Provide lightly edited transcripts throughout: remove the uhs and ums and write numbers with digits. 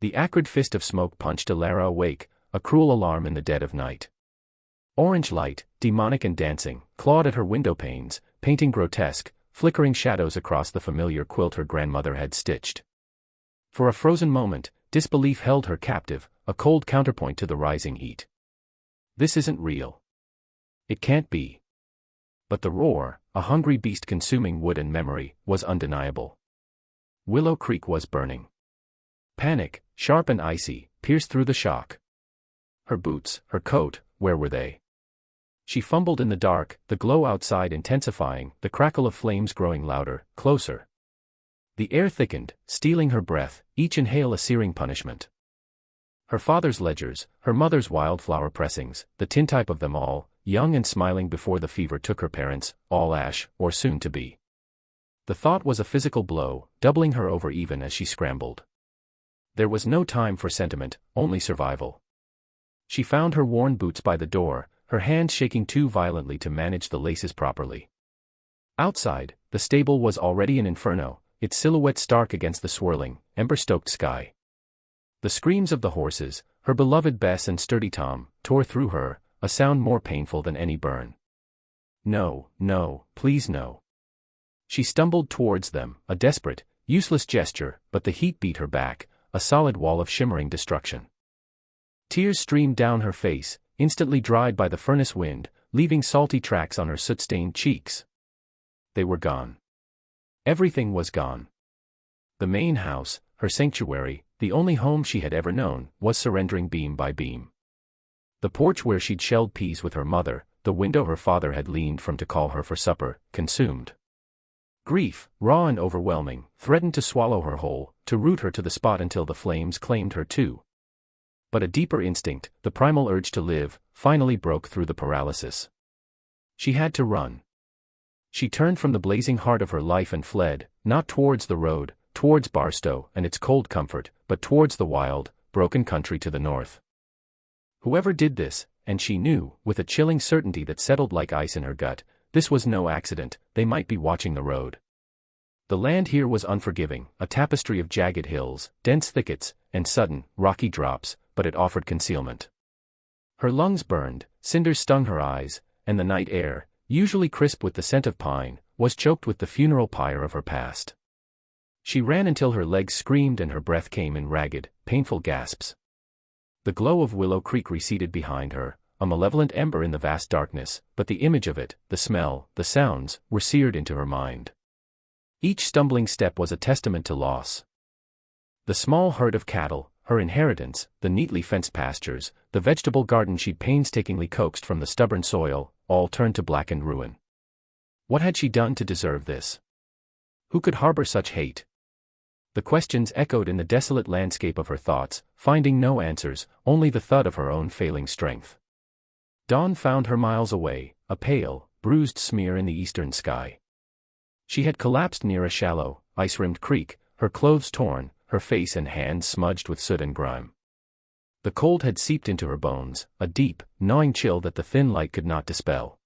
The acrid fist of smoke punched Alara awake, a cruel alarm in the dead of night. Orange light, demonic and dancing, clawed at her window panes, painting grotesque, flickering shadows across the familiar quilt her grandmother had stitched. For a frozen moment, disbelief held her captive, a cold counterpoint to the rising heat. This isn't real. It can't be. But the roar, a hungry beast consuming wood and memory, was undeniable. Willow Creek was burning. Panic, sharp and icy, pierced through the shock. Her boots, her coat, where were they? She fumbled in the dark, the glow outside intensifying, the crackle of flames growing louder, closer. The air thickened, stealing her breath, each inhale a searing punishment. Her father's ledgers, her mother's wildflower pressings, the tintype of them all, young and smiling before the fever took her parents, all ash, or soon to be. The thought was a physical blow, doubling her over even as she scrambled. There was no time for sentiment, only survival. She found her worn boots by the door, her hands shaking too violently to manage the laces properly. Outside, the stable was already an inferno, its silhouette stark against the swirling, ember-stoked sky. The screams of the horses, her beloved Bess and sturdy Tom, tore through her, a sound more painful than any burn. No, no, please no. She stumbled towards them, a desperate, useless gesture, but the heat beat her back, a solid wall of shimmering destruction. Tears streamed down her face, instantly dried by the furnace wind, leaving salty tracks on her soot-stained cheeks. They were gone. Everything was gone. The main house, her sanctuary, the only home she had ever known, was surrendering beam by beam. The porch where she'd shelled peas with her mother, the window her father had leaned from to call her for supper, consumed. Grief, raw and overwhelming, threatened to swallow her whole, to root her to the spot until the flames claimed her too. But a deeper instinct, the primal urge to live, finally broke through the paralysis. She had to run. She turned from the blazing heart of her life and fled, not towards the road, towards Barstow and its cold comfort, but towards the wild, broken country to the north. Whoever did this, and she knew, with a chilling certainty that settled like ice in her gut, this was no accident, they might be watching the road. The land here was unforgiving, a tapestry of jagged hills, dense thickets, and sudden, rocky drops, but it offered concealment. Her lungs burned, cinders stung her eyes, and the night air, usually crisp with the scent of pine, was choked with the funeral pyre of her past. She ran until her legs screamed and her breath came in ragged, painful gasps. The glow of Willow Creek receded behind her, a malevolent ember in the vast darkness, but the image of it, the smell, the sounds, were seared into her mind. Each stumbling step was a testament to loss. The small herd of cattle, her inheritance, the neatly fenced pastures, the vegetable garden she'd painstakingly coaxed from the stubborn soil, all turned to blackened ruin. What had she done to deserve this? Who could harbor such hate? The questions echoed in the desolate landscape of her thoughts, finding no answers, only the thud of her own failing strength. Dawn found her miles away, a pale, bruised smear in the eastern sky. She had collapsed near a shallow, ice-rimmed creek, her clothes torn, her face and hands smudged with soot and grime. The cold had seeped into her bones, a deep, gnawing chill that the thin light could not dispel.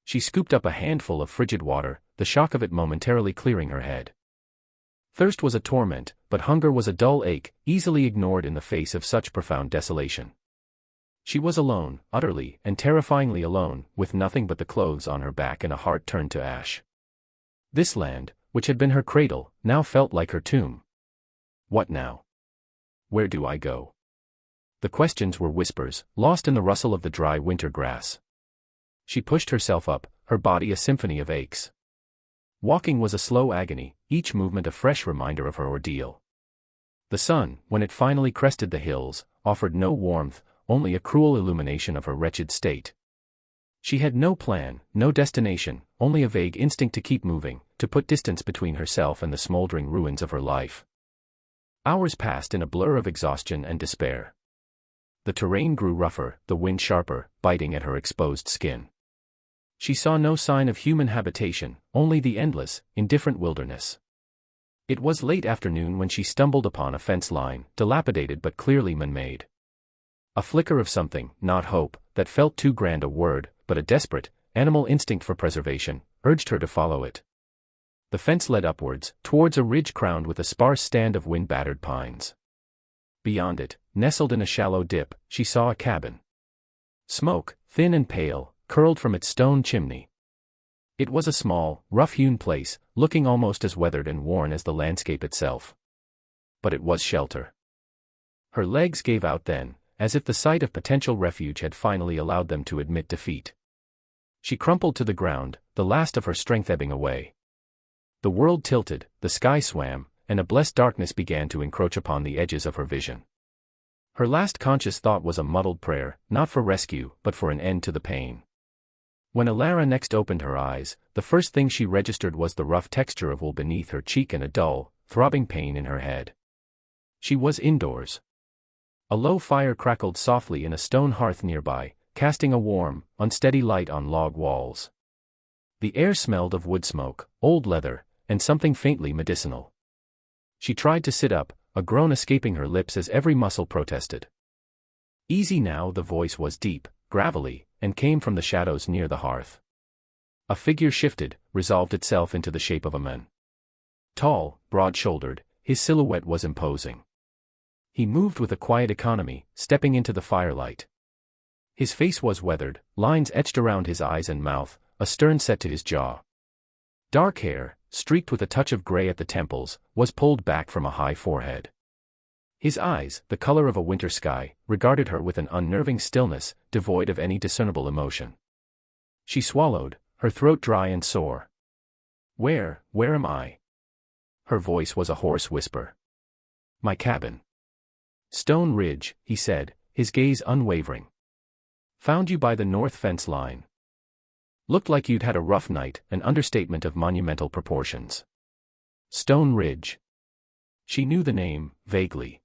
She scooped up a handful of frigid water, the shock of it momentarily clearing her head. Thirst was a torment, but hunger was a dull ache, easily ignored in the face of such profound desolation. She was alone, utterly and terrifyingly alone, with nothing but the clothes on her back and a heart turned to ash. This land, which had been her cradle, now felt like her tomb. What now? Where do I go? The questions were whispers, lost in the rustle of the dry winter grass. She pushed herself up, her body a symphony of aches. Walking was a slow agony, each movement a fresh reminder of her ordeal. The sun, when it finally crested the hills, offered no warmth, only a cruel illumination of her wretched state. She had no plan, no destination, only a vague instinct to keep moving, to put distance between herself and the smoldering ruins of her life. Hours passed in a blur of exhaustion and despair. The terrain grew rougher, the wind sharper, biting at her exposed skin. She saw no sign of human habitation, only the endless, indifferent wilderness. It was late afternoon when she stumbled upon a fence line, dilapidated but clearly man-made. A flicker of something, not hope, that felt too grand a word, but a desperate, animal instinct for preservation, urged her to follow it. The fence led upwards, towards a ridge crowned with a sparse stand of wind-battered pines. Beyond it, nestled in a shallow dip, she saw a cabin. Smoke, thin and pale, curled from its stone chimney. It was a small, rough-hewn place, looking almost as weathered and worn as the landscape itself. But it was shelter. Her legs gave out then, as if the sight of potential refuge had finally allowed them to admit defeat. She crumpled to the ground, the last of her strength ebbing away. The world tilted, the sky swam, and a blessed darkness began to encroach upon the edges of her vision. Her last conscious thought was a muddled prayer, not for rescue, but for an end to the pain. When Alara next opened her eyes, the first thing she registered was the rough texture of wool beneath her cheek and a dull, throbbing pain in her head. She was indoors. A low fire crackled softly in a stone hearth nearby, casting a warm, unsteady light on log walls. The air smelled of wood smoke, old leather, and something faintly medicinal. She tried to sit up, a groan escaping her lips as every muscle protested. Easy now, the voice was deep, gravelly, and came from the shadows near the hearth. A figure shifted, resolved itself into the shape of a man. Tall, broad-shouldered, his silhouette was imposing. He moved with a quiet economy, stepping into the firelight. His face was weathered, lines etched around his eyes and mouth, a stern set to his jaw. Dark hair, streaked with a touch of gray at the temples, was pulled back from a high forehead. His eyes, the color of a winter sky, regarded her with an unnerving stillness, devoid of any discernible emotion. She swallowed, her throat dry and sore. Where am I?" Her voice was a hoarse whisper. "My cabin." "Stone Ridge," he said, his gaze unwavering. "Found you by the north fence line. Looked like you'd had a rough night, an understatement of monumental proportions." Stone Ridge. She knew the name, vaguely.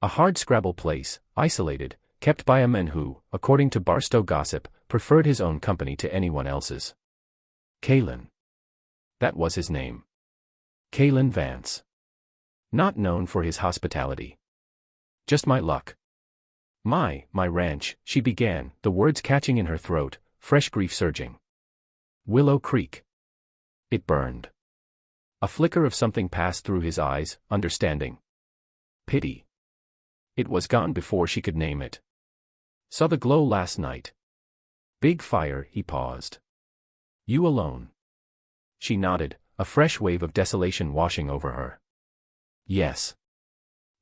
A hardscrabble place, isolated, kept by a man who, according to Barstow gossip, preferred his own company to anyone else's. Kalen. That was his name. Kalen Vance. Not known for his hospitality. "Just my luck. My ranch," she began, the words catching in her throat, fresh grief surging. "Willow Creek." It burned. A flicker of something passed through his eyes, understanding. Pity. It was gone before she could name it. "Saw the glow last night." "Big fire," he paused. "You alone?" She nodded, a fresh wave of desolation washing over her. "Yes."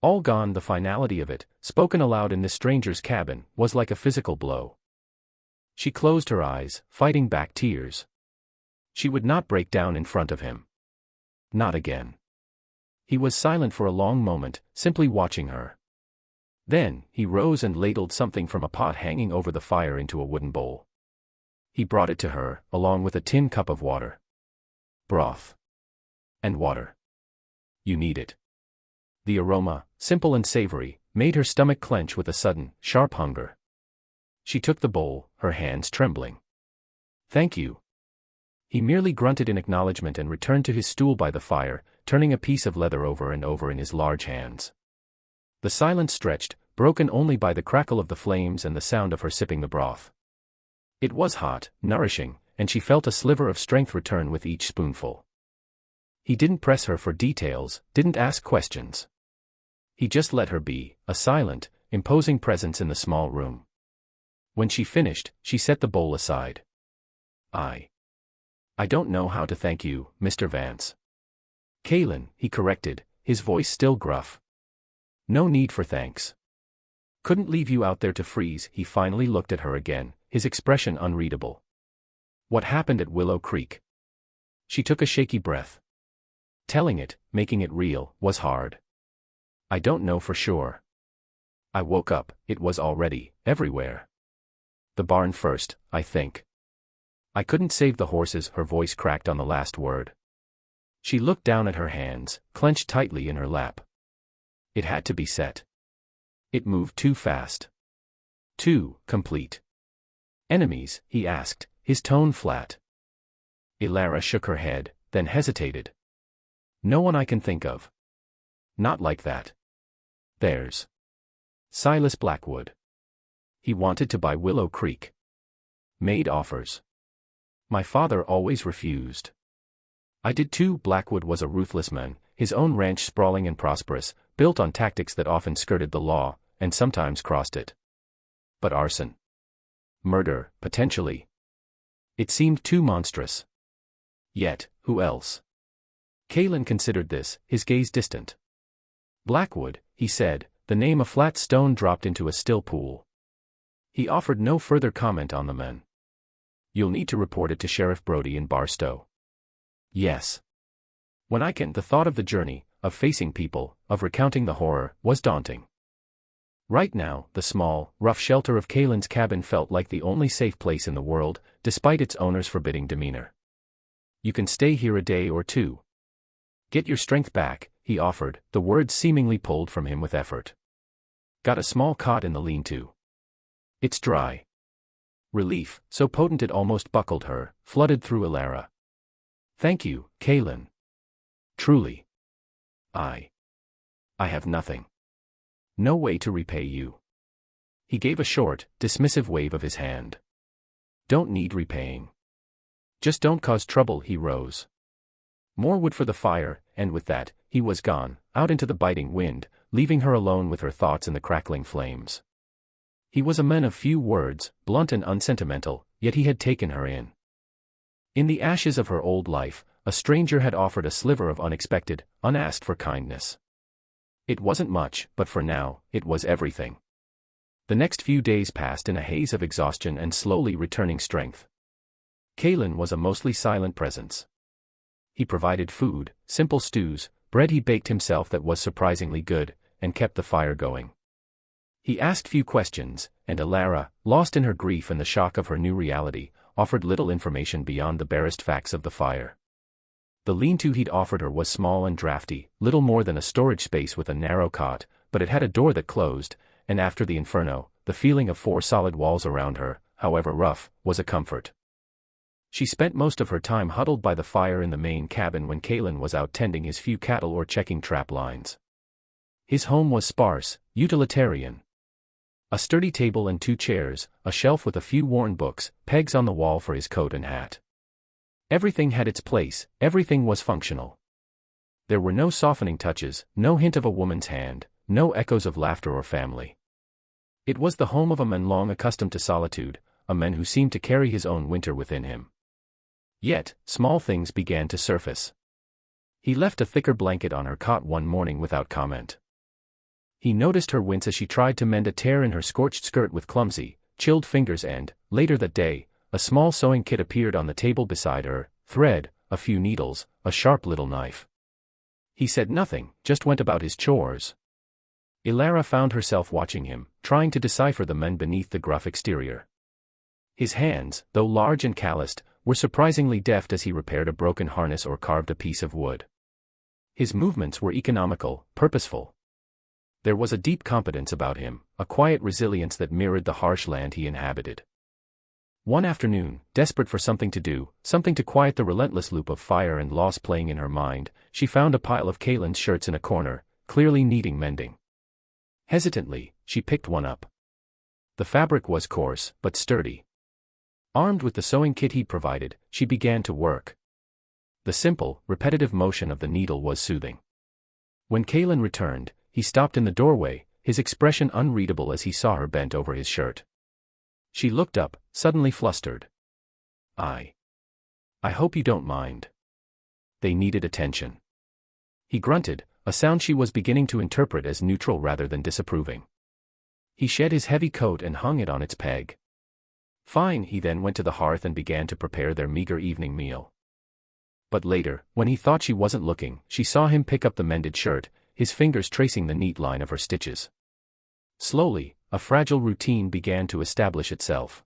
All gone. The finality of it, spoken aloud in this stranger's cabin, was like a physical blow. She closed her eyes, fighting back tears. She would not break down in front of him. Not again. He was silent for a long moment, simply watching her. Then, he rose and ladled something from a pot hanging over the fire into a wooden bowl. He brought it to her, along with a tin cup of water. "Broth. And water. You need it." The aroma, simple and savory, made her stomach clench with a sudden, sharp hunger. She took the bowl, her hands trembling. "Thank you." He merely grunted in acknowledgement and returned to his stool by the fire, turning a piece of leather over and over in his large hands. The silence stretched, broken only by the crackle of the flames and the sound of her sipping the broth. It was hot, nourishing, and she felt a sliver of strength return with each spoonful. He didn't press her for details, didn't ask questions. He just let her be, a silent, imposing presence in the small room. When she finished, she set the bowl aside. I don't know how to thank you, Mr. Vance." "Kalen," he corrected, his voice still gruff. "No need for thanks. Couldn't leave you out there to freeze." He finally looked at her again, his expression unreadable. "What happened at Willow Creek?" She took a shaky breath. Telling it, making it real, was hard. "I don't know for sure. I woke up, it was already everywhere. The barn first, I think. I couldn't save the horses." Her voice cracked on the last word. She looked down at her hands, clenched tightly in her lap. It had to be set. It moved too fast. Too complete. "Enemies?" he asked, his tone flat. Alara shook her head, then hesitated. "No one I can think of. Not like that. There's Silas Blackwood. He wanted to buy Willow Creek. Made offers. My father always refused. I did too." Blackwood was a ruthless man, his own ranch sprawling and prosperous, built on tactics that often skirted the law, and sometimes crossed it. But arson. Murder, potentially. It seemed too monstrous. Yet, who else? Kalen considered this, his gaze distant. Blackwood, he said, the name a flat stone dropped into a still pool. He offered no further comment on the men. You'll need to report it to Sheriff Brody in Barstow. Yes. When I can, the thought of the journey, of facing people, of recounting the horror, was daunting. Right now, the small, rough shelter of Kalen's cabin felt like the only safe place in the world, despite its owner's forbidding demeanor. You can stay here a day or two. Get your strength back, he offered, the words seemingly pulled from him with effort. Got a small cot in the lean-to. It's dry. Relief, so potent it almost buckled her, flooded through Elara. Thank you, Kalen. Truly. I have nothing. No way to repay you. He gave a short, dismissive wave of his hand. Don't need repaying. Just don't cause trouble. He rose. More wood for the fire, and with that, he was gone, out into the biting wind, leaving her alone with her thoughts in the crackling flames. He was a man of few words, blunt and unsentimental, yet he had taken her in. In the ashes of her old life, a stranger had offered a sliver of unexpected, unasked-for kindness. It wasn't much, but for now, it was everything. The next few days passed in a haze of exhaustion and slowly returning strength. Kalen was a mostly silent presence. He provided food, simple stews, bread he baked himself that was surprisingly good, and kept the fire going. He asked few questions, and Elara, lost in her grief and the shock of her new reality, offered little information beyond the barest facts of the fire. The lean-to he'd offered her was small and drafty, little more than a storage space with a narrow cot, but it had a door that closed, and after the inferno, the feeling of 4 solid walls around her, however rough, was a comfort. She spent most of her time huddled by the fire in the main cabin when Kalen was out tending his few cattle or checking trap lines. His home was sparse, utilitarian. A sturdy table and 2 chairs, a shelf with a few worn books, pegs on the wall for his coat and hat. Everything had its place, everything was functional. There were no softening touches, no hint of a woman's hand, no echoes of laughter or family. It was the home of a man long accustomed to solitude, a man who seemed to carry his own winter within him. Yet, small things began to surface. He left a thicker blanket on her cot one morning without comment. He noticed her wince as she tried to mend a tear in her scorched skirt with clumsy, chilled fingers and, later that day, a small sewing kit appeared on the table beside her, thread, a few needles, a sharp little knife. He said nothing, just went about his chores. Elara found herself watching him, trying to decipher the men beneath the gruff exterior. His hands, though large and calloused, were surprisingly deft as he repaired a broken harness or carved a piece of wood. His movements were economical, purposeful. There was a deep competence about him, a quiet resilience that mirrored the harsh land he inhabited. One afternoon, desperate for something to do, something to quiet the relentless loop of fire and loss playing in her mind, she found a pile of Kalen's shirts in a corner, clearly needing mending. Hesitantly, she picked one up. The fabric was coarse, but sturdy. Armed with the sewing kit he'd provided, she began to work. The simple, repetitive motion of the needle was soothing. When Kalen returned, he stopped in the doorway, his expression unreadable as he saw her bent over his shirt. She looked up, suddenly flustered. I hope you don't mind. They needed attention. He grunted, a sound she was beginning to interpret as neutral rather than disapproving. He shed his heavy coat and hung it on its peg. Fine. He then went to the hearth and began to prepare their meager evening meal. But later, when he thought she wasn't looking, she saw him pick up the mended shirt, his fingers tracing the neat line of her stitches. Slowly, a fragile routine began to establish itself.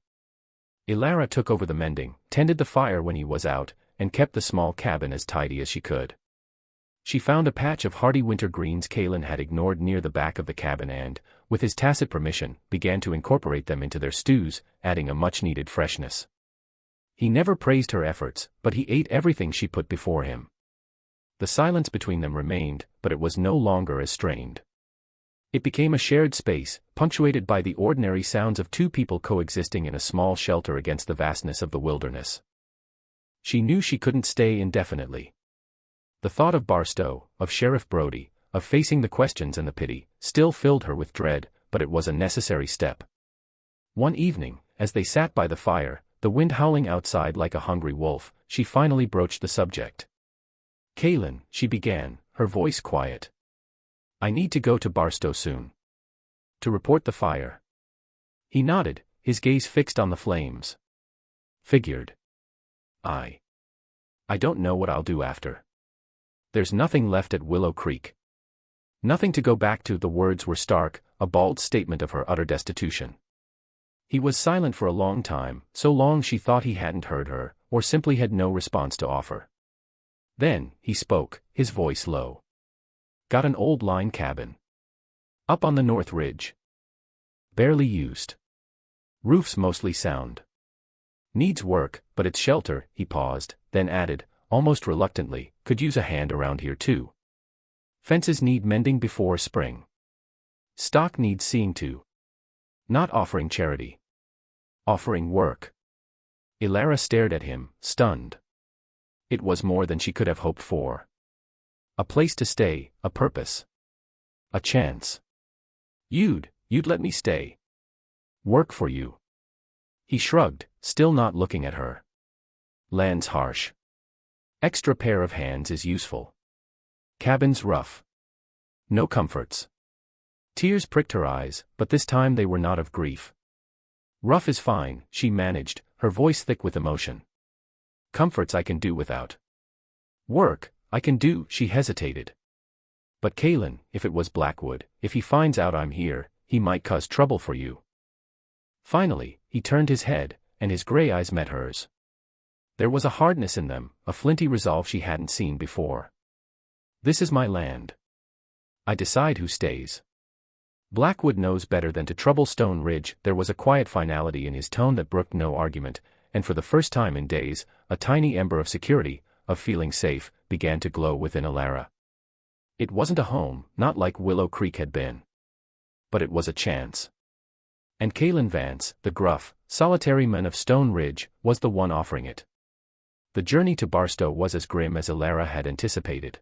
Elara took over the mending, tended the fire when he was out, and kept the small cabin as tidy as she could. She found a patch of hardy winter greens Kalen had ignored near the back of the cabin and, with his tacit permission, began to incorporate them into their stews, adding a much-needed freshness. He never praised her efforts, but he ate everything she put before him. The silence between them remained, but it was no longer as strained. It became a shared space, punctuated by the ordinary sounds of 2 people coexisting in a small shelter against the vastness of the wilderness. She knew she couldn't stay indefinitely. The thought of Barstow, of Sheriff Brody, of facing the questions and the pity, still filled her with dread, but it was a necessary step. One evening, as they sat by the fire, the wind howling outside like a hungry wolf, she finally broached the subject. "Kaylin," she began, her voice quiet. "I need to go to Barstow soon. To report the fire." He nodded, his gaze fixed on the flames. "Figured. I don't know what I'll do after. There's nothing left at Willow Creek. Nothing to go back to." The words were stark, a bald statement of her utter destitution. He was silent for a long time, so long she thought he hadn't heard her, or simply had no response to offer. Then, he spoke, his voice low. "Got an old line cabin. Up on the North Ridge. Barely used. Roof's mostly sound. Needs work, but it's shelter." He paused, then added, almost reluctantly, "Could use a hand around here too. Fences need mending before spring. Stock needs seeing to. Not offering charity. Offering work." Elara stared at him, stunned. It was more than she could have hoped for. A place to stay, a purpose. A chance. You'd let me stay. Work for you." He shrugged, still not looking at her. "Land's harsh. Extra pair of hands is useful. Cabin's rough. No comforts." Tears pricked her eyes, but this time they were not of grief. "Rough is fine," she managed, her voice thick with emotion. "Comforts I can do without. Work, I can do." She hesitated. "But Kaylin, if it was Blackwood, if he finds out I'm here, he might cause trouble for you." Finally, he turned his head, and his gray eyes met hers. There was a hardness in them, a flinty resolve she hadn't seen before. "This is my land. I decide who stays. Blackwood knows better than to trouble Stone Ridge." There was a quiet finality in his tone that brooked no argument, and for the first time in days, a tiny ember of security, of feeling safe, began to glow within Elara. It wasn't a home, not like Willow Creek had been. But it was a chance. And Kaylin Vance, the gruff, solitary man of Stone Ridge, was the one offering it. The journey to Barstow was as grim as Elara had anticipated.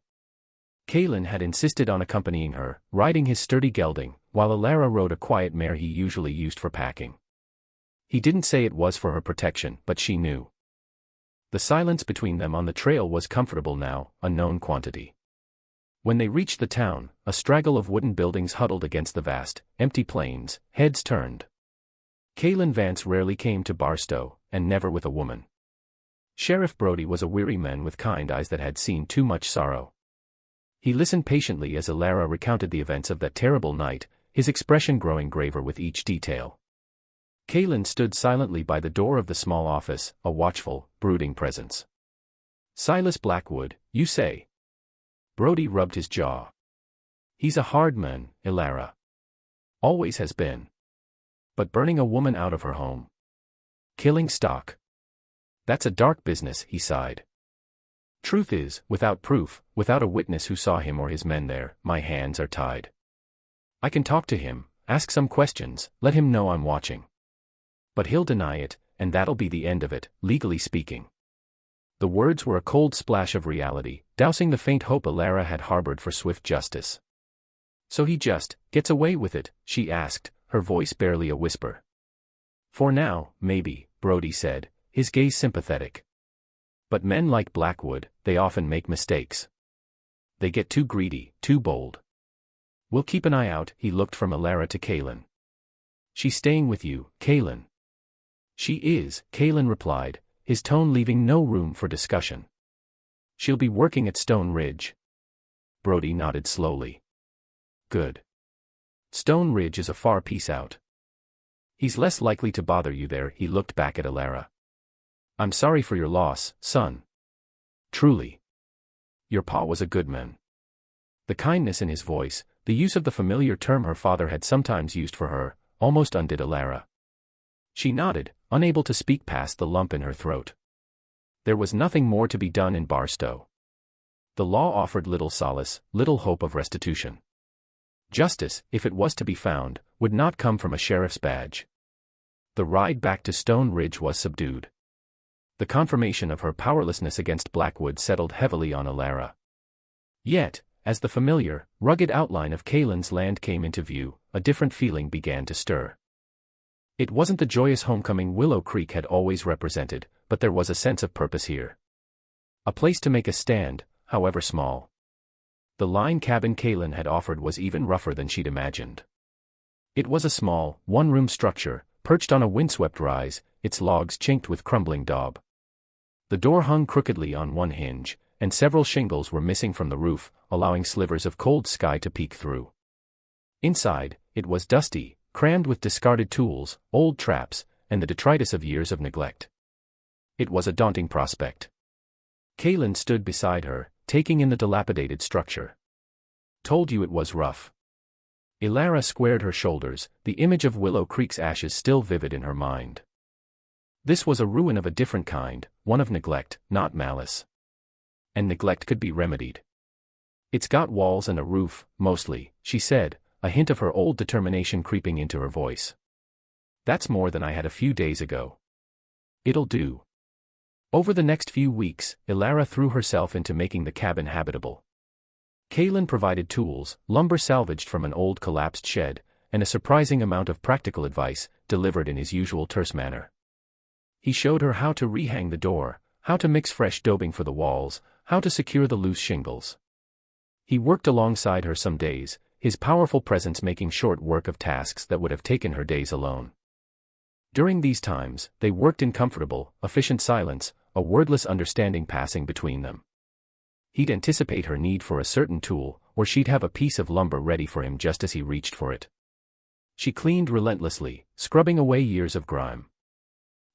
Kaylin had insisted on accompanying her, riding his sturdy gelding, while Elara rode a quiet mare he usually used for packing. He didn't say it was for her protection, but she knew. The silence between them on the trail was comfortable now, a known quantity. When they reached the town, a straggle of wooden buildings huddled against the vast, empty plains, heads turned. Kaylin Vance rarely came to Barstow, and never with a woman. Sheriff Brody was a weary man with kind eyes that had seen too much sorrow. He listened patiently as Elara recounted the events of that terrible night, his expression growing graver with each detail. Kaylin stood silently by the door of the small office, a watchful, brooding presence. "Silas Blackwood, you say?" Brody rubbed his jaw. "He's a hard man, Elara. Always has been. But burning a woman out of her home. Killing stock. That's a dark business," he sighed. "Truth is, without proof, without a witness who saw him or his men there, my hands are tied. I can talk to him, ask some questions, let him know I'm watching. But he'll deny it, and that'll be the end of it, legally speaking." The words were a cold splash of reality, dousing the faint hope Elara had harbored for swift justice. "So he just gets away with it?" she asked, her voice barely a whisper. "For now, maybe," Brody said, his gaze sympathetic. "But men like Blackwood, they often make mistakes. They get too greedy, too bold. We'll keep an eye out." He looked from Elara to Kaylin. "She's staying with you, Kaylin?" "She is," Kaylin replied, his tone leaving no room for discussion. "She'll be working at Stone Ridge." Brody nodded slowly. "Good. Stone Ridge is a far piece out. He's less likely to bother you there." He looked back at Elara. "I'm sorry for your loss, son. Truly. Your pa was a good man." The kindness in his voice, the use of the familiar term her father had sometimes used for her, almost undid Elara. She nodded, unable to speak past the lump in her throat. There was nothing more to be done in Barstow. The law offered little solace, little hope of restitution. Justice, if it was to be found, would not come from a sheriff's badge. The ride back to Stone Ridge was subdued. The confirmation of her powerlessness against Blackwood settled heavily on Elara. Yet, as the familiar, rugged outline of Kaylin's land came into view, a different feeling began to stir. It wasn't the joyous homecoming Willow Creek had always represented, but there was a sense of purpose here. A place to make a stand, however small. The line cabin Kaylin had offered was even rougher than she'd imagined. It was a small, one-room structure, perched on a windswept rise, its logs chinked with crumbling daub. The door hung crookedly on one hinge, and several shingles were missing from the roof, allowing slivers of cold sky to peek through. Inside, it was dusty, crammed with discarded tools, old traps, and the detritus of years of neglect. It was a daunting prospect. Kaylin stood beside her, taking in the dilapidated structure. Told you it was rough. Elara squared her shoulders, the image of Willow Creek's ashes still vivid in her mind. This was a ruin of a different kind, one of neglect, not malice. And neglect could be remedied. It's got walls and a roof, mostly, she said, a hint of her old determination creeping into her voice. That's more than I had a few days ago. It'll do. Over the next few weeks, Elara threw herself into making the cabin habitable. Kaylin provided tools, lumber salvaged from an old collapsed shed, and a surprising amount of practical advice, delivered in his usual terse manner. He showed her how to rehang the door, how to mix fresh daubing for the walls, how to secure the loose shingles. He worked alongside her some days, his powerful presence making short work of tasks that would have taken her days alone. During these times, they worked in comfortable, efficient silence, a wordless understanding passing between them. He'd anticipate her need for a certain tool, or she'd have a piece of lumber ready for him just as he reached for it. She cleaned relentlessly, scrubbing away years of grime.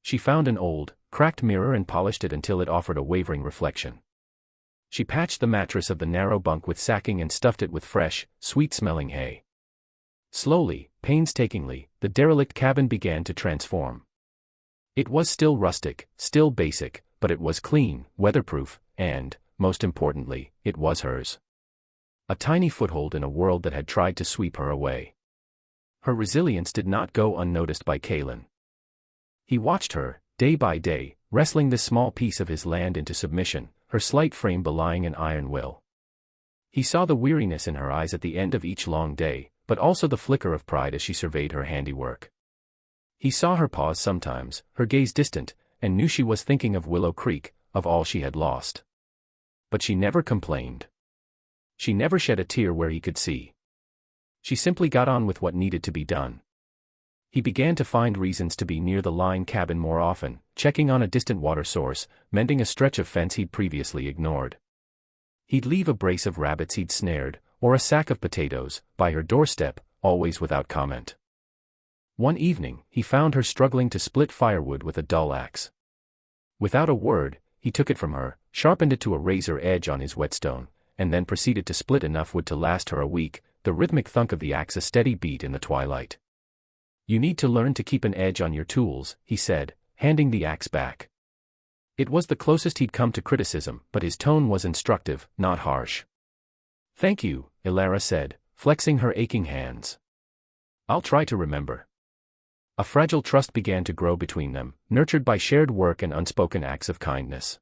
She found an old, cracked mirror and polished it until it offered a wavering reflection. She patched the mattress of the narrow bunk with sacking and stuffed it with fresh, sweet-smelling hay. Slowly, painstakingly, the derelict cabin began to transform. It was still rustic, still basic, but it was clean, weatherproof, and, most importantly, it was hers. A tiny foothold in a world that had tried to sweep her away. Her resilience did not go unnoticed by Kaylin. He watched her, day by day, wrestling this small piece of his land into submission, her slight frame belying an iron will. He saw the weariness in her eyes at the end of each long day, but also the flicker of pride as she surveyed her handiwork. He saw her pause sometimes, her gaze distant, and knew she was thinking of Willow Creek, of all she had lost. But she never complained. She never shed a tear where he could see. She simply got on with what needed to be done. He began to find reasons to be near the line cabin more often, checking on a distant water source, mending a stretch of fence he'd previously ignored. He'd leave a brace of rabbits he'd snared, or a sack of potatoes, by her doorstep, always without comment. One evening, he found her struggling to split firewood with a dull axe. Without a word, he took it from her, sharpened it to a razor edge on his whetstone, and then proceeded to split enough wood to last her a week, the rhythmic thunk of the axe a steady beat in the twilight. You need to learn to keep an edge on your tools, he said, handing the axe back. It was the closest he'd come to criticism, but his tone was instructive, not harsh. Thank you, Elara said, flexing her aching hands. I'll try to remember. A fragile trust began to grow between them, nurtured by shared work and unspoken acts of kindness.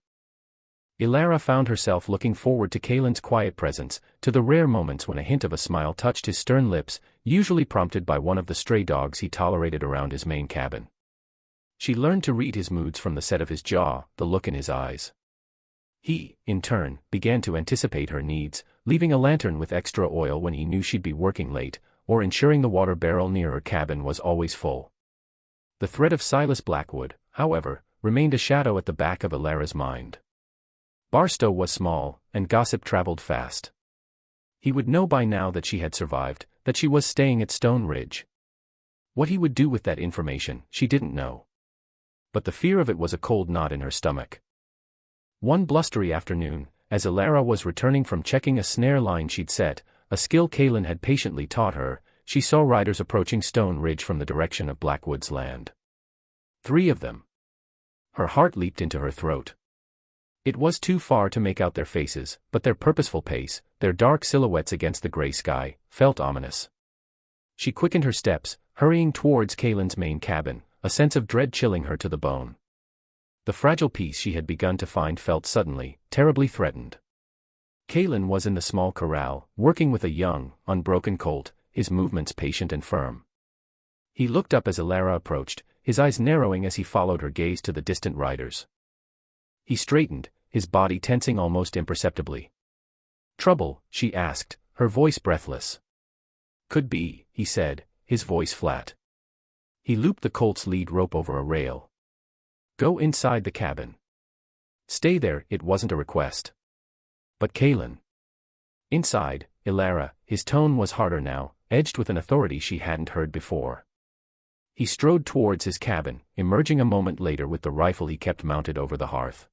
Elara found herself looking forward to Kaylin's quiet presence, to the rare moments when a hint of a smile touched his stern lips, usually prompted by one of the stray dogs he tolerated around his main cabin. She learned to read his moods from the set of his jaw, the look in his eyes. He, in turn, began to anticipate her needs, leaving a lantern with extra oil when he knew she'd be working late, or ensuring the water barrel near her cabin was always full. The threat of Silas Blackwood, however, remained a shadow at the back of Elara's mind. Barstow was small, and gossip traveled fast. He would know by now that she had survived, that she was staying at Stone Ridge. What he would do with that information, she didn't know. But the fear of it was a cold knot in her stomach. One blustery afternoon, as Elara was returning from checking a snare line she'd set, a skill Kaylin had patiently taught her, she saw riders approaching Stone Ridge from the direction of Blackwood's land. 3 of them. Her heart leaped into her throat. It was too far to make out their faces, but their purposeful pace, their dark silhouettes against the gray sky, felt ominous. She quickened her steps, hurrying towards Kaylin's main cabin, a sense of dread chilling her to the bone. The fragile peace she had begun to find felt suddenly, terribly threatened. Kalen was in the small corral, working with a young, unbroken colt, his movements patient and firm. He looked up as Elara approached, his eyes narrowing as he followed her gaze to the distant riders. He straightened, his body tensing almost imperceptibly. "Trouble?" she asked, her voice breathless. "Could be," he said, his voice flat. He looped the colt's lead rope over a rail. "Go inside the cabin." "Stay there," it wasn't a request. "But Kalen." Inside, Elara, his tone was harder now, edged with an authority she hadn't heard before. He strode towards his cabin, emerging a moment later with the rifle he kept mounted over the hearth.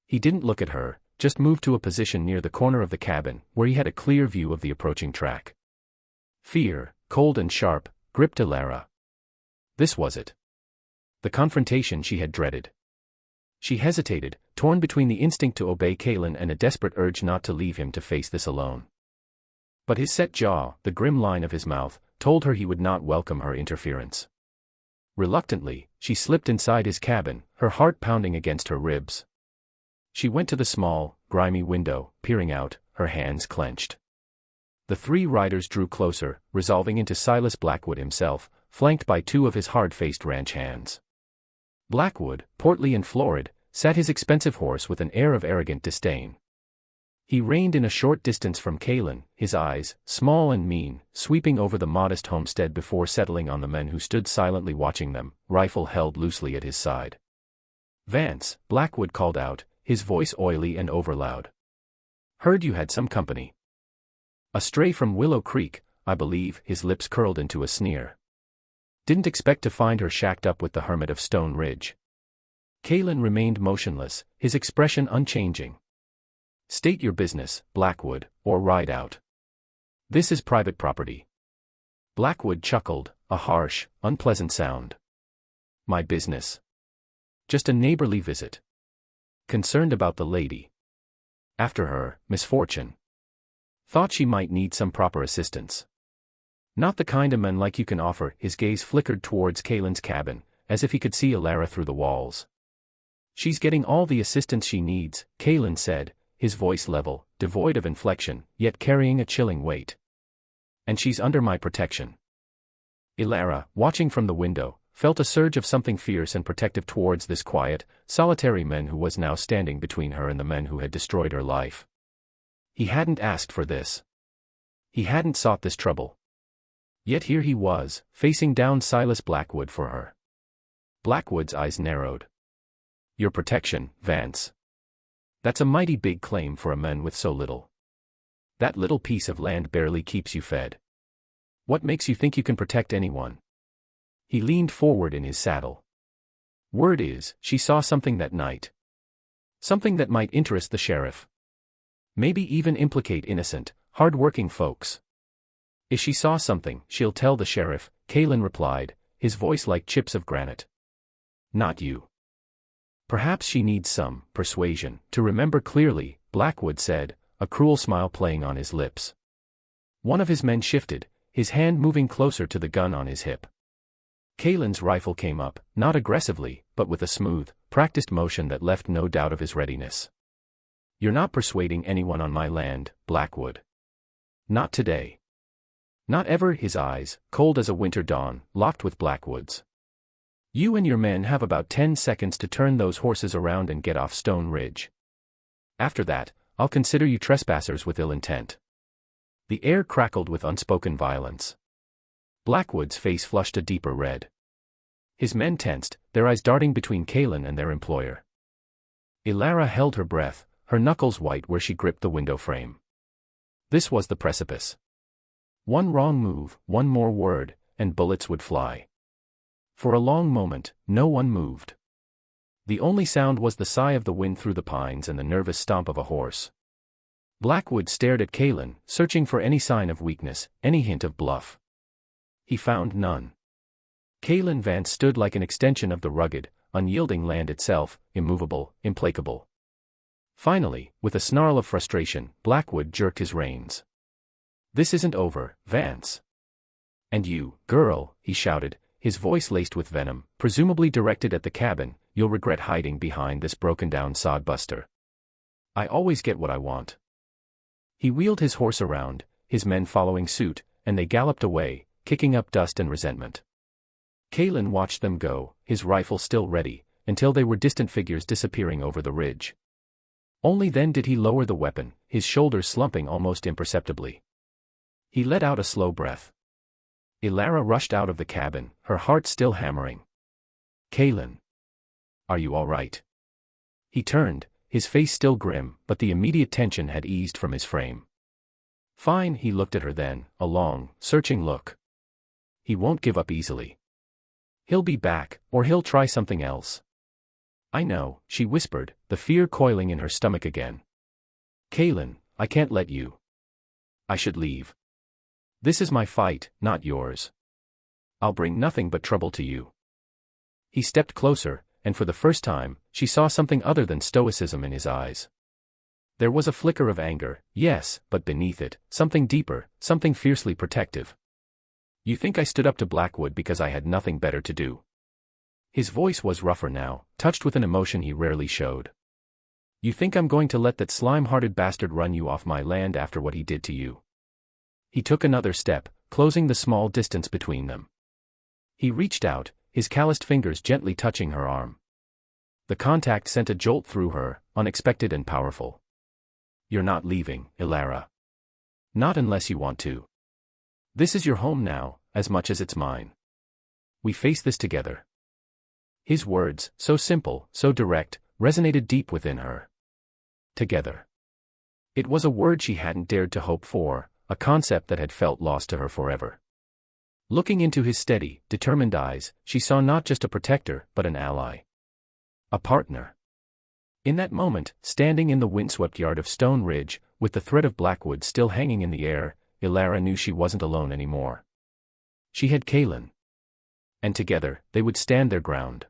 He didn't look at her, just moved to a position near the corner of the cabin, where he had a clear view of the approaching track. Fear, cold and sharp, gripped Elara. This was it. The confrontation she had dreaded. She hesitated, torn between the instinct to obey Kalen and a desperate urge not to leave him to face this alone. But his set jaw, the grim line of his mouth, told her he would not welcome her interference. Reluctantly, she slipped inside his cabin, her heart pounding against her ribs. She went to the small, grimy window, peering out, her hands clenched. The three riders drew closer, resolving into Silas Blackwood himself, flanked by two of his hard-faced ranch hands. Blackwood, portly and florid, sat his expensive horse with an air of arrogant disdain. He reined in a short distance from Kalen, his eyes, small and mean, sweeping over the modest homestead before settling on the men who stood silently watching them, rifle held loosely at his side. "Vance," Blackwood called out, his voice oily and overloud. "Heard you had some company." "A stray from Willow Creek, I believe," his lips curled into a sneer. "Didn't expect to find her shacked up with the hermit of Stone Ridge." Kalen remained motionless, his expression unchanging. "State your business, Blackwood, or ride out. This is private property." Blackwood chuckled, a harsh, unpleasant sound. "My business? Just a neighborly visit. Concerned about the lady. After her misfortune. Thought she might need some proper assistance. Not the kind of man like you can offer." His gaze flickered towards Kalen's cabin, as if he could see Elara through the walls. "She's getting all the assistance she needs," Kalen said, his voice level, devoid of inflection, yet carrying a chilling weight. "And she's under my protection." Elara, watching from the window, felt a surge of something fierce and protective towards this quiet, solitary man who was now standing between her and the men who had destroyed her life. He hadn't asked for this. He hadn't sought this trouble. Yet here he was, facing down Silas Blackwood for her. Blackwood's eyes narrowed. "Your protection, Vance. That's a mighty big claim for a man with so little. That little piece of land barely keeps you fed. What makes you think you can protect anyone?" He leaned forward in his saddle. "Word is, she saw something that night. Something that might interest the sheriff. Maybe even implicate innocent, hard-working folks. If she saw something, she'll tell the sheriff," Kalen replied, his voice like chips of granite. "Not you." "Perhaps she needs some persuasion to remember clearly," Blackwood said, a cruel smile playing on his lips. One of his men shifted, his hand moving closer to the gun on his hip. Kalen's rifle came up, not aggressively, but with a smooth, practiced motion that left no doubt of his readiness. "You're not persuading anyone on my land, Blackwood. Not today. Not ever." His eyes, cold as a winter dawn, locked with Blackwood's. "You and your men have about 10 seconds to turn those horses around and get off Stone Ridge. After that, I'll consider you trespassers with ill intent." The air crackled with unspoken violence. Blackwood's face flushed a deeper red. His men tensed, their eyes darting between Kalen and their employer. Elara held her breath, her knuckles white where she gripped the window frame. This was the precipice. One wrong move, one more word, and bullets would fly. For a long moment, no one moved. The only sound was the sigh of the wind through the pines and the nervous stomp of a horse. Blackwood stared at Kalen, searching for any sign of weakness, any hint of bluff. He found none. Kalen Vance stood like an extension of the rugged, unyielding land itself, immovable, implacable. Finally, with a snarl of frustration, Blackwood jerked his reins. "This isn't over, Vance. And you, girl," he shouted, his voice laced with venom, presumably directed at the cabin, "you'll regret hiding behind this broken-down sodbuster. I always get what I want. He wheeled his horse around, his men following suit, and they galloped away, kicking up dust and resentment. Kalen watched them go, his rifle still ready, until they were distant figures disappearing over the ridge. Only then did he lower the weapon, his shoulders slumping almost imperceptibly. He let out a slow breath. Elara rushed out of the cabin, her heart still hammering. "Kalen. Are you all right?" He turned, his face still grim, but the immediate tension had eased from his frame. "Fine," he looked at her then, a long, searching look. "He won't give up easily. He'll be back, or he'll try something else." "I know," she whispered, the fear coiling in her stomach again. "Kalen, I can't let you. I should leave. This is my fight, not yours. I'll bring nothing but trouble to you." He stepped closer, and for the first time, she saw something other than stoicism in his eyes. There was a flicker of anger, yes, but beneath it, something deeper, something fiercely protective. "You think I stood up to Blackwood because I had nothing better to do?" His voice was rougher now, touched with an emotion he rarely showed. "You think I'm going to let that slime-hearted bastard run you off my land after what he did to you?" He took another step, closing the small distance between them. He reached out, his calloused fingers gently touching her arm. The contact sent a jolt through her, unexpected and powerful. "You're not leaving, Elara. Not unless you want to. This is your home now, as much as it's mine. We face this together." His words, so simple, so direct, resonated deep within her. Together. It was a word she hadn't dared to hope for, a concept that had felt lost to her forever. Looking into his steady, determined eyes, she saw not just a protector, but an ally. A partner. In that moment, standing in the windswept yard of Stone Ridge, with the threat of Blackwood still hanging in the air, Elara knew she wasn't alone anymore. She had Kalen. And together, they would stand their ground.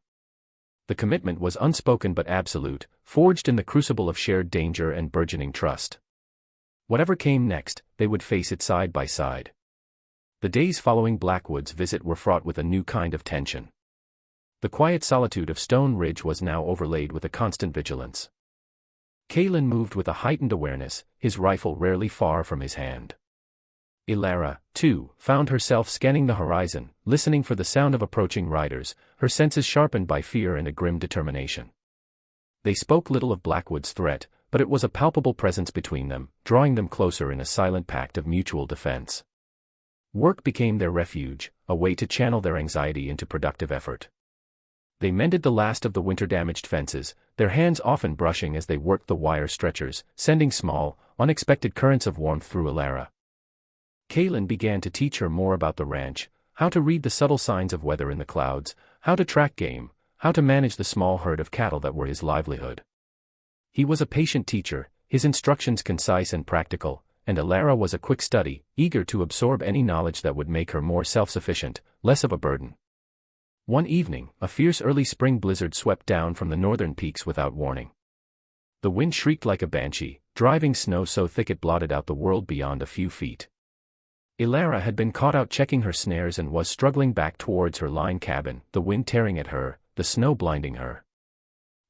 The commitment was unspoken but absolute, forged in the crucible of shared danger and burgeoning trust. Whatever came next, they would face it side by side. The days following Blackwood's visit were fraught with a new kind of tension. The quiet solitude of Stone Ridge was now overlaid with a constant vigilance. Kalen moved with a heightened awareness, his rifle rarely far from his hand. Elara, too, found herself scanning the horizon, listening for the sound of approaching riders, her senses sharpened by fear and a grim determination. They spoke little of Blackwood's threat, but it was a palpable presence between them, drawing them closer in a silent pact of mutual defense. Work became their refuge, a way to channel their anxiety into productive effort. They mended the last of the winter-damaged fences, their hands often brushing as they worked the wire stretchers, sending small, unexpected currents of warmth through Elara. Kalen began to teach her more about the ranch, how to read the subtle signs of weather in the clouds, how to track game, how to manage the small herd of cattle that were his livelihood. He was a patient teacher, his instructions concise and practical, and Elara was a quick study, eager to absorb any knowledge that would make her more self-sufficient, less of a burden. One evening, a fierce early spring blizzard swept down from the northern peaks without warning. The wind shrieked like a banshee, driving snow so thick it blotted out the world beyond a few feet. Elara had been caught out checking her snares and was struggling back towards her line cabin, the wind tearing at her, the snow blinding her.